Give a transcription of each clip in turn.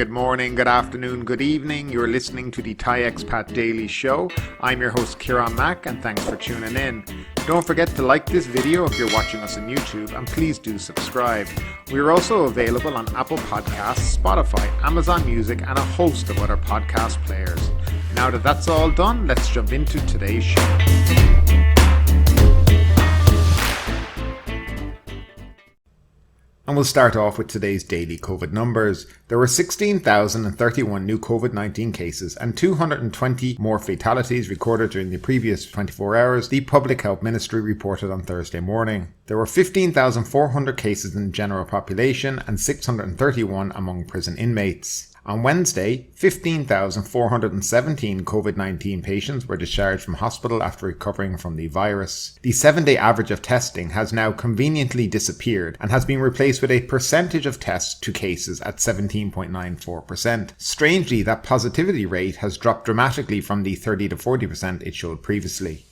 good morning, good afternoon, good evening. You're listening to the Thai Expat Daily Show. I'm your host Kieran Mack and thanks for tuning in. Don't forget to like this video if you're watching us on YouTube and please do subscribe. We're also available on Apple Podcasts, Spotify, Amazon Music and a host of other podcast players. Now that that's all done, let's jump into today's show. And we'll start off with today's daily COVID numbers. There were 16,031 new COVID-19 cases and 220 more fatalities recorded during the previous 24 hours, the Public Health Ministry reported on Thursday morning. There were 15,400 cases in the general population and 631 among prison inmates. On Wednesday, 15,417 COVID-19 patients were discharged from hospital after recovering from the virus. The 7-day average of testing has now conveniently disappeared and has been replaced with a percentage of tests to cases at 17.94%. Strangely, that positivity rate has dropped dramatically from the 30 to 40% it showed previously.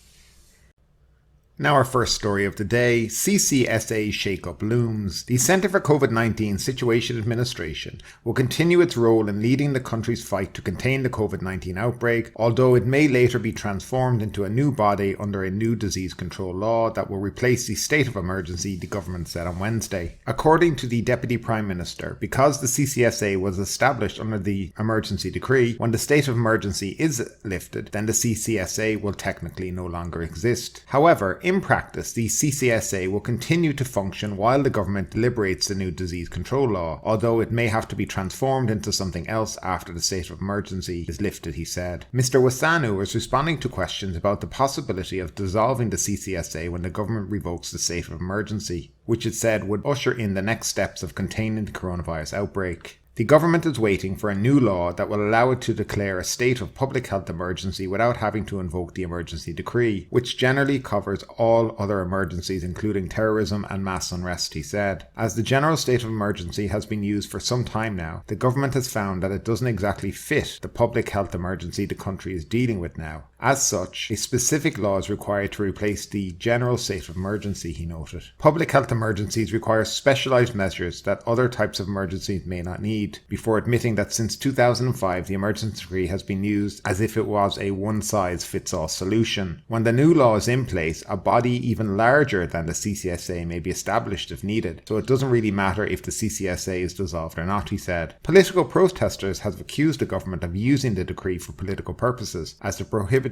Now our first story of the day, CCSA shake-up looms. The Centre for COVID-19 Situation Administration will continue its role in leading the country's fight to contain the COVID-19 outbreak, although it may later be transformed into a new body under a new disease control law that will replace the state of emergency, the government said on Wednesday. According to the Deputy Prime Minister, because the CCSA was established under the emergency decree, when the state of emergency is lifted, then the CCSA will technically no longer exist. However, in practice, the CCSA will continue to function while the government deliberates the new disease control law, although it may have to be transformed into something else after the state of emergency is lifted, he said. Mr. Wasanu was responding to questions about the possibility of dissolving the CCSA when the government revokes the state of emergency, which it said would usher in the next steps of containing the coronavirus outbreak. The government is waiting for a new law that will allow it to declare a state of public health emergency without having to invoke the emergency decree, which generally covers all other emergencies including terrorism and mass unrest, he said. As the general state of emergency has been used for some time now, the government has found that it doesn't exactly fit the public health emergency the country is dealing with now. As such, a specific law is required to replace the general state of emergency, he noted. Public health emergencies require specialised measures that other types of emergencies may not need, before admitting that since 2005 the emergency decree has been used as if it was a one-size-fits-all solution. When the new law is in place, a body even larger than the CCSA may be established if needed, so it doesn't really matter if the CCSA is dissolved or not, he said. Political protesters have accused the government of using the decree for political purposes, as the prohibition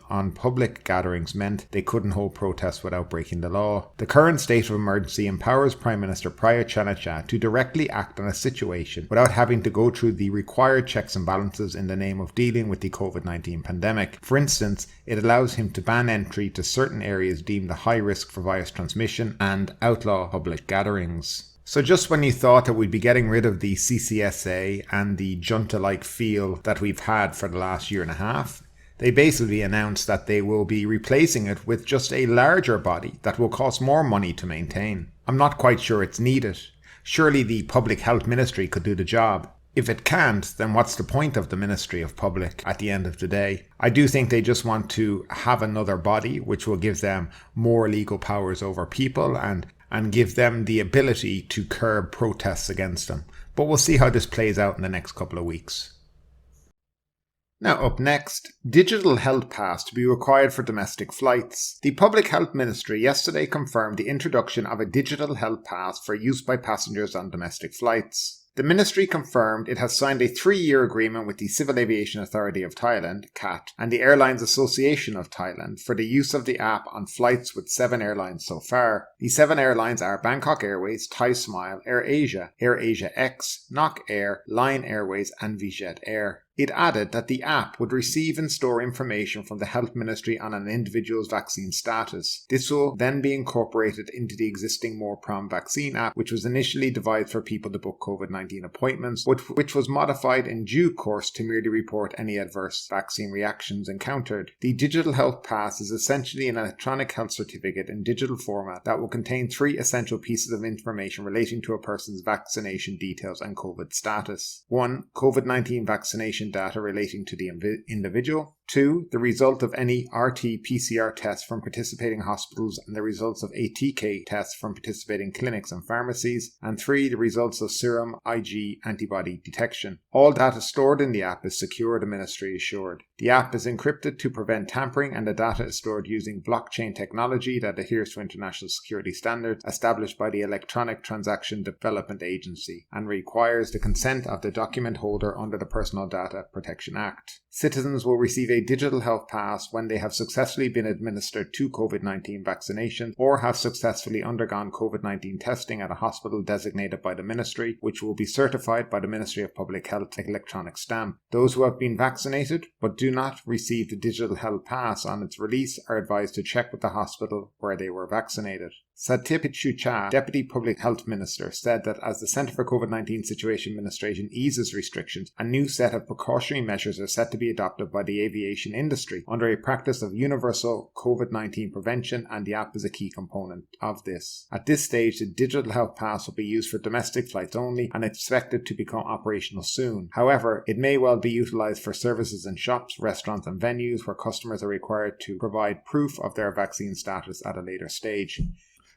on public gatherings meant they couldn't hold protests without breaking the law. The current state of emergency empowers Prime Minister Prayut Chan-o-cha to directly act on a situation without having to go through the required checks and balances in the name of dealing with the COVID-19 pandemic. For instance, it allows him to ban entry to certain areas deemed a high risk for virus transmission and outlaw public gatherings. So just when you thought that we'd be getting rid of the CCSA and the junta-like feel that we've had for the last year and a half, they basically announced that they will be replacing it with just a larger body that will cost more money to maintain. I'm not quite sure it's needed. Surely the Public Health Ministry could do the job. If it can't, then what's the point of the Ministry of Public at the end of the day? I do think they just want to have another body which will give them more legal powers over people and give them the ability to curb protests against them. But we'll see how this plays out in the next couple of weeks. Now up next, digital health pass to be required for domestic flights. The Public Health Ministry yesterday confirmed the introduction of a digital health pass for use by passengers on domestic flights. The ministry confirmed it has signed a 3-year agreement with the Civil Aviation Authority of Thailand, CAT, and the Airlines Association of Thailand for the use of the app on flights with 7 airlines so far. The 7 airlines are Bangkok Airways, Thai Smile, AirAsia X, Nok Air, Lion Airways and Vietjet Air. It added that the app would receive and store information from the Health Ministry on an individual's vaccine status. This will then be incorporated into the existing More Prom vaccine app, which was initially devised for people to book COVID-19 appointments, which was modified in due course to merely report any adverse vaccine reactions encountered. The Digital Health Pass is essentially an electronic health certificate in digital format that will contain 3 essential pieces of information relating to a person's vaccination details and COVID status. 1. COVID-19 vaccination patient data relating to the individual. 2. The result of any RT-PCR tests from participating hospitals and the results of ATK tests from participating clinics and pharmacies. And 3. The results of serum Ig antibody detection. All data stored in the app is secure, the ministry assured. The app is encrypted to prevent tampering, and the data is stored using blockchain technology that adheres to international security standards established by the Electronic Transaction Development Agency and requires the consent of the document holder under the Personal Data Protection Act. Citizens will receive a digital health pass when they have successfully been administered 2 COVID-19 vaccinations or have successfully undergone COVID-19 testing at a hospital designated by the Ministry, which will be certified by the Ministry of Public Health electronic stamp. Those who have been vaccinated but do not receive the digital health pass on its release are advised to check with the hospital where they were vaccinated. Satyajit Ray, Deputy Public Health Minister, said that as the Centre for COVID-19 Situation Administration eases restrictions, a new set of precautionary measures are set to be adopted by the aviation industry under a practice of universal COVID-19 prevention, and the app is a key component of this. At this stage, the digital health pass will be used for domestic flights only and expected to become operational soon. However, it may well be utilised for services in shops, restaurants and venues where customers are required to provide proof of their vaccine status at a later stage.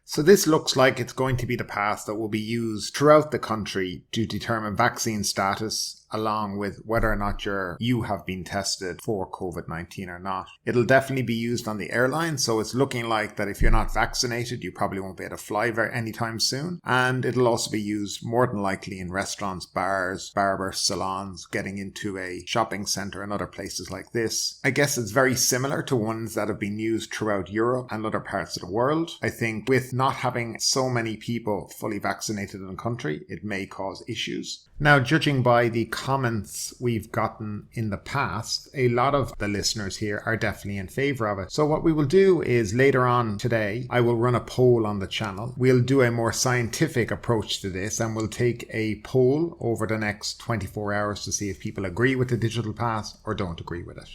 So this looks like it's going to be the pass that will be used throughout the country to determine vaccine status, along with whether or not you have been tested for COVID-19 or not. It'll definitely be used on the airline, so it's looking like that if you're not vaccinated, you probably won't be able to fly anytime soon. And it'll also be used more than likely in restaurants, bars, barber salons, getting into a shopping centre and other places like this. I guess it's very similar to ones that have been used throughout Europe and other parts of the world. I think with not having so many people fully vaccinated in the country, it may cause issues. Now, judging by the comments we've gotten in the past, a lot of the listeners here are definitely in favour of it. So what we will do is later on today, I will run a poll on the channel. We'll do a more scientific approach to this, and we'll take a poll over the next 24 hours to see if people agree with the digital pass or don't agree with it.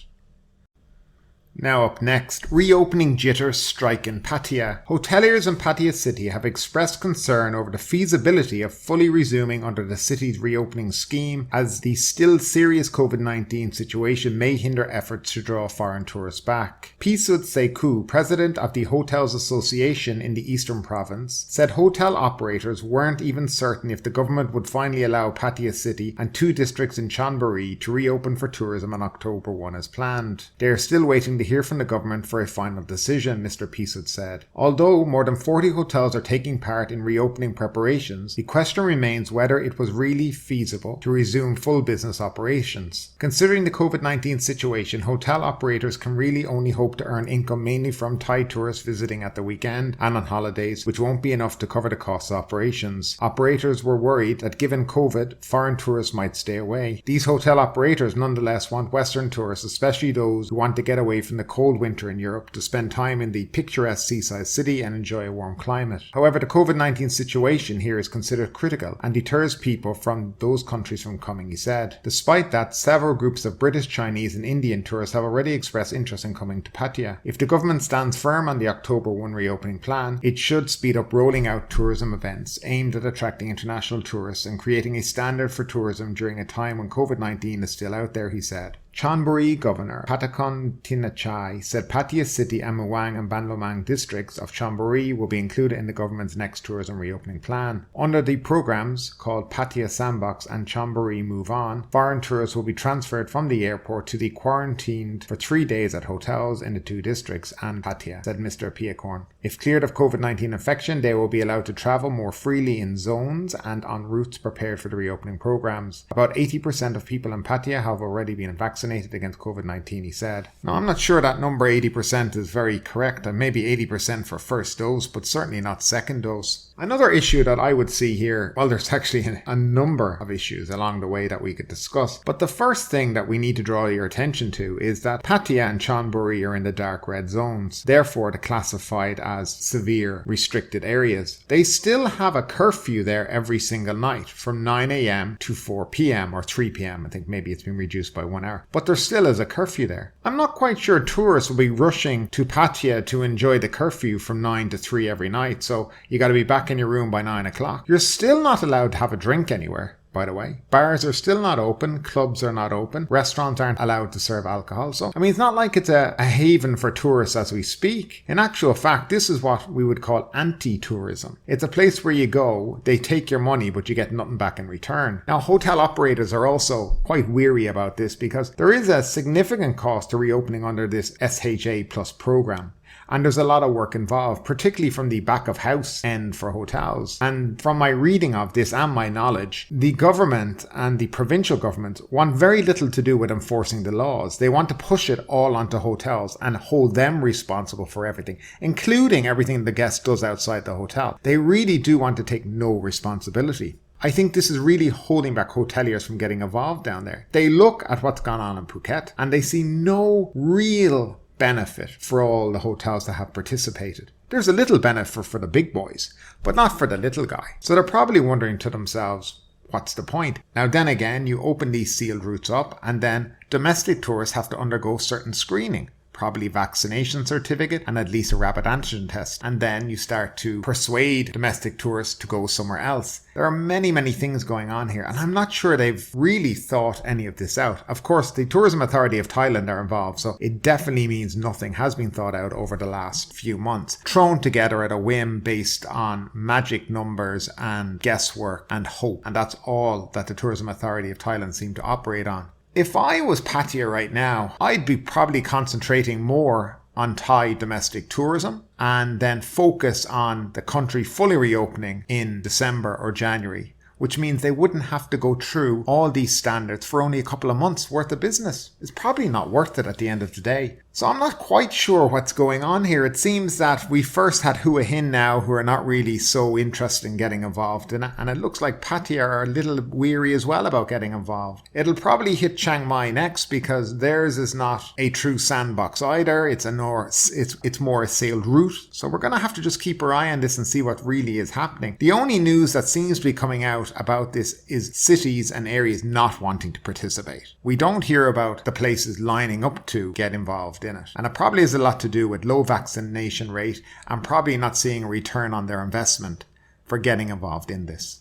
Now up next, reopening jitters strike in Pattaya. Hoteliers in Pattaya City have expressed concern over the feasibility of fully resuming under the city's reopening scheme, as the still serious COVID-19 situation may hinder efforts to draw foreign tourists back. Pisut Seku, president of the Hotels Association in the Eastern Province, said hotel operators weren't even certain if the government would finally allow Pattaya City and 2 districts in Chonburi to reopen for tourism on October 1 as planned. They are still waiting to hear from the government for a final decision, Mr. Pisut said. Although more than 40 hotels are taking part in reopening preparations, the question remains whether it was really feasible to resume full business operations. Considering the COVID-19 situation, hotel operators can really only hope to earn income mainly from Thai tourists visiting at the weekend and on holidays, which won't be enough to cover the costs of operations. Operators were worried that given COVID, foreign tourists might stay away. These hotel operators nonetheless want Western tourists, especially those who want to get away from the cold winter in Europe, to spend time in the picturesque seaside city and enjoy a warm climate. However, the COVID-19 situation here is considered critical and deters people from those countries from coming, he said. Despite that, several groups of British, Chinese and Indian tourists have already expressed interest in coming to Pattaya. If the government stands firm on the October 1 reopening plan, it should speed up rolling out tourism events aimed at attracting international tourists and creating a standard for tourism during a time when COVID-19 is still out there, he said. Chonburi Governor Patakon Tinachai said Pattaya City and Muang and Banlomang districts of Chonburi will be included in the government's next tourism reopening plan. Under the programs called Pattaya Sandbox and Chonburi Move On, foreign tourists will be transferred from the airport to the quarantined for 3 days at hotels in the 2 districts and Pattaya, said Mr. Piakorn. If cleared of COVID-19 infection, they will be allowed to travel more freely in zones and on routes prepared for the reopening programs. About 80% of people in Pattaya have already been vaccinated against COVID-19, he said. Now, I'm not sure that number 80% is very correct, and maybe 80% for first dose, but certainly not second dose. Another issue that I would see here, well, there's actually a number of issues along the way that we could discuss, but the first thing that we need to draw your attention to is that Pattaya and Chonburi are in the dark red zones, therefore they're classified as severe restricted areas. They still have a curfew there every single night from 9 a.m. to 4 p.m. or 3 p.m. I think maybe it's been reduced by 1 hour, but there still is a curfew there. I'm not quite sure tourists will be rushing to Pattaya to enjoy the curfew from 9 to 3 every night, so you got to be back in your room by 9 o'clock. You're still not allowed to have a drink anywhere. by the way. Bars are still not open, clubs are not open, restaurants aren't allowed to serve alcohol. So, it's not like it's a haven for tourists as we speak. In actual fact, this is what we would call anti-tourism. It's a place where you go, they take your money, but you get nothing back in return. Now, hotel operators are also quite weary about this because there is a significant cost to reopening under this SHA Plus program. And there's a lot of work involved, particularly from the back of house end for hotels. And from my reading of this and my knowledge, the government and the provincial governments want very little to do with enforcing the laws. They want to push it all onto hotels and hold them responsible for everything, including everything the guest does outside the hotel. They really do want to take no responsibility. I think this is really holding back hoteliers from getting involved down there. They look at what's gone on in Phuket and they see no real benefit for all the hotels that have participated. There's a little benefit for the big boys, but not for the little guy. So they're probably wondering to themselves, what's the point? Now then again, you open these sealed routes up and then domestic tourists have to undergo certain screening. Probably vaccination certificate and at least a rapid antigen test. And then you start to persuade domestic tourists to go somewhere else. There are many things going on here, and I'm not sure they've really thought any of this out. Of course, the Tourism Authority of Thailand are involved, so it definitely means nothing has been thought out over the last few months. Thrown together at a whim based on magic numbers and guesswork and hope. And that's all that the Tourism Authority of Thailand seem to operate on. If I was Pattaya right now, I'd be probably concentrating more on Thai domestic tourism and then focus on the country fully reopening in December or January, which means they wouldn't have to go through all these standards for only a couple of months worth of business. It's probably not worth it at the end of the day. So I'm not quite sure what's going on here. It seems that we first had Hua Hin now who are not really so interested in getting involved in it. And it looks like Pattaya are a little weary as well about getting involved. It'll probably hit Chiang Mai next because theirs is not a true sandbox either. It's more a sailed route. So we're going to have to just keep our eye on this and see what really is happening. The only news that seems to be coming out about this is cities and areas not wanting to participate. We don't hear about the places lining up to get involved in it. And it probably has a lot to do with low vaccination rate and probably not seeing a return on their investment for getting involved in this.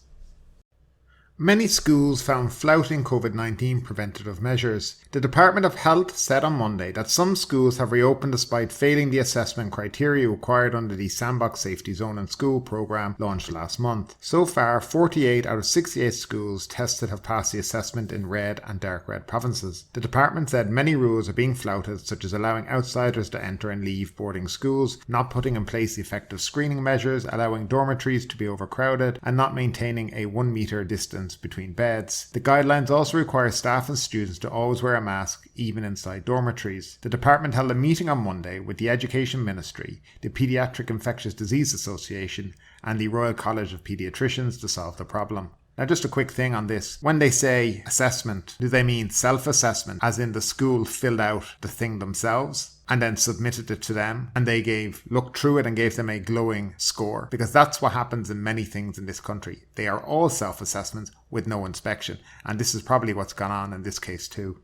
Many schools found flouting COVID-19 preventative measures. The Department of Health said on Monday that some schools have reopened despite failing the assessment criteria required under the Sandbox Safety Zone and School program launched last month. So far, 48 out of 68 schools tested have passed the assessment in red and dark red provinces. The department said many rules are being flouted, such as allowing outsiders to enter and leave boarding schools, not putting in place effective screening measures, allowing dormitories to be overcrowded, and not maintaining a 1 metre distance between beds. The guidelines also require staff and students to always wear a mask, even inside dormitories. The department held a meeting on Monday with the Education Ministry, the Paediatric Infectious Disease Association, and the Royal College of Paediatricians to solve the problem. Now just a quick thing on this. When they say assessment, do they mean self-assessment, as in the school filled out the thing themselves and then submitted it to them and they looked through it and gave them a glowing score? Because that's what happens in many things in this country. They are all self-assessments with no inspection, and this is probably what's gone on in this case too.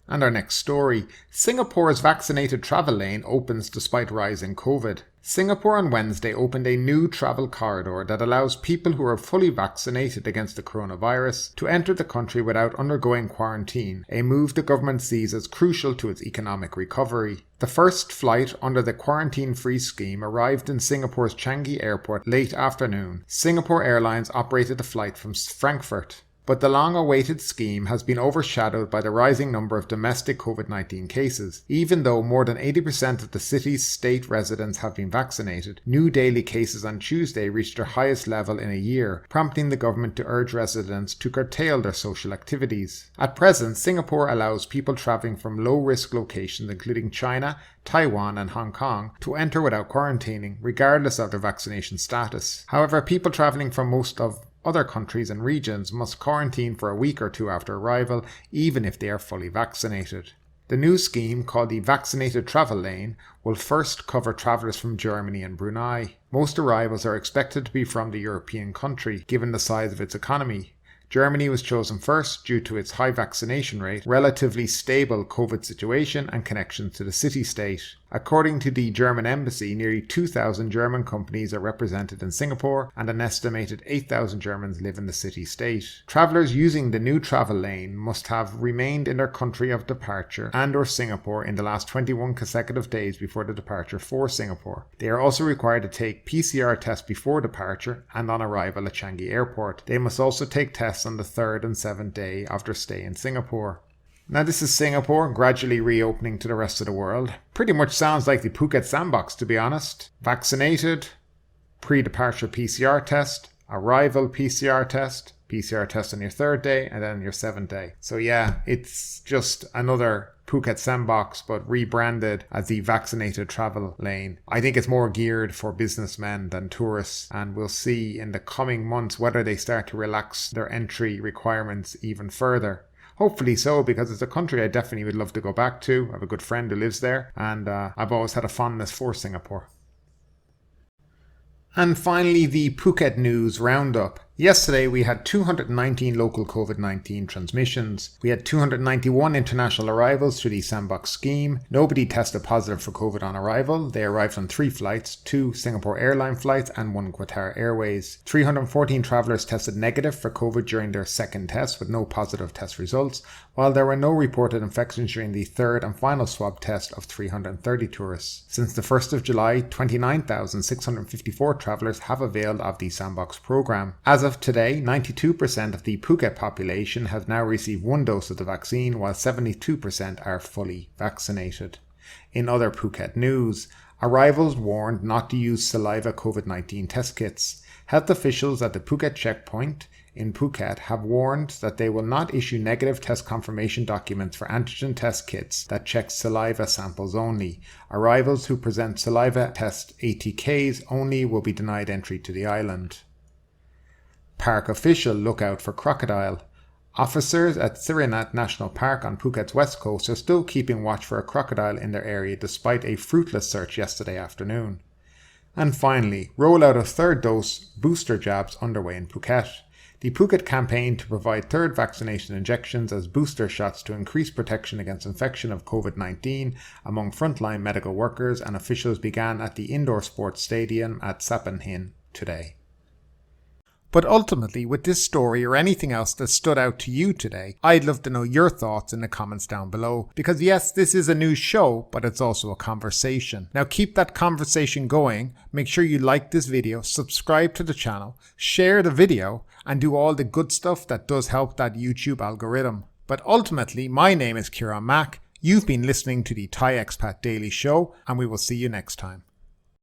And our next story, Singapore's vaccinated travel lane opens despite rising COVID. Singapore on Wednesday opened a new travel corridor that allows people who are fully vaccinated against the coronavirus to enter the country without undergoing quarantine, a move the government sees as crucial to its economic recovery. The first flight under the quarantine-free scheme arrived in Singapore's Changi Airport late afternoon. Singapore Airlines operated the flight from Frankfurt. But the long-awaited scheme has been overshadowed by the rising number of domestic COVID-19 cases. Even though more than 80% of the city's state residents have been vaccinated, new daily cases on Tuesday reached their highest level in a year, prompting the government to urge residents to curtail their social activities. At present, Singapore allows people travelling from low-risk locations including China, Taiwan and Hong Kong to enter without quarantining, regardless of their vaccination status. However, people travelling from most of other countries and regions must quarantine for a week or two after arrival, even if they are fully vaccinated. The new scheme, called the Vaccinated Travel Lane, will first cover travellers from Germany and Brunei. Most arrivals are expected to be from the European country, given the size of its economy. Germany was chosen first due to its high vaccination rate, relatively stable COVID situation and connections to the city-state. According to the German embassy, nearly 2,000 German companies are represented in Singapore and an estimated 8,000 Germans live in the city-state. Travellers using the new travel lane must have remained in their country of departure and or Singapore in the last 21 consecutive days before the departure for Singapore. They are also required to take PCR tests before departure and on arrival at Changi Airport. They must also take tests on the 3rd and 7th day of their stay in Singapore. Now this is Singapore gradually reopening to the rest of the world. Pretty much sounds like the Phuket sandbox, to be honest. Vaccinated, pre-departure PCR test, arrival PCR test on your 3rd day, and then your 7th day. So yeah, it's just another Phuket sandbox, but rebranded as the vaccinated travel lane. I think it's more geared for businessmen than tourists, and we'll see in the coming months whether they start to relax their entry requirements even further. Hopefully so, because it's a country I definitely would love to go back to. I have a good friend who lives there, and I've always had a fondness for Singapore. And finally, the Phuket News Roundup. Yesterday we had 219 local COVID-19 transmissions. We had 291 international arrivals through the sandbox scheme. Nobody tested positive for COVID on arrival. They arrived on 3 flights, 2 Singapore Airline flights and 1 Qatar Airways. 314 travellers tested negative for COVID during their 2nd test with no positive test results, while there were no reported infections during the 3rd and final swab test of 330 tourists. Since the 1st of July, 29,654 travellers have availed of the sandbox programme. As of today, 92% of the Phuket population has now received 1 dose of the vaccine, while 72% are fully vaccinated. In other Phuket news, arrivals warned not to use saliva COVID-19 test kits. Health officials at the Phuket checkpoint in Phuket have warned that they will not issue negative test confirmation documents for antigen test kits that check saliva samples only. Arrivals who present saliva test ATKs only will be denied entry to the island. Park official look out for crocodile. Officers at Sirinat National Park on Phuket's west coast are still keeping watch for a crocodile in their area despite a fruitless search yesterday afternoon. And finally, rollout of 3rd dose booster jabs underway in Phuket. The Phuket campaign to provide 3rd vaccination injections as booster shots to increase protection against infection of COVID-19 among frontline medical workers and officials began at the indoor sports stadium at Sept today. But ultimately, with this story or anything else that stood out to you today, I'd love to know your thoughts in the comments down below. Because yes, this is a news show, but it's also a conversation. Now keep that conversation going. Make sure you like this video, subscribe to the channel, share the video, and do all the good stuff that does help that YouTube algorithm. But ultimately, my name is Kieran Mack. You've been listening to the Thai Expat Daily Show, and we will see you next time.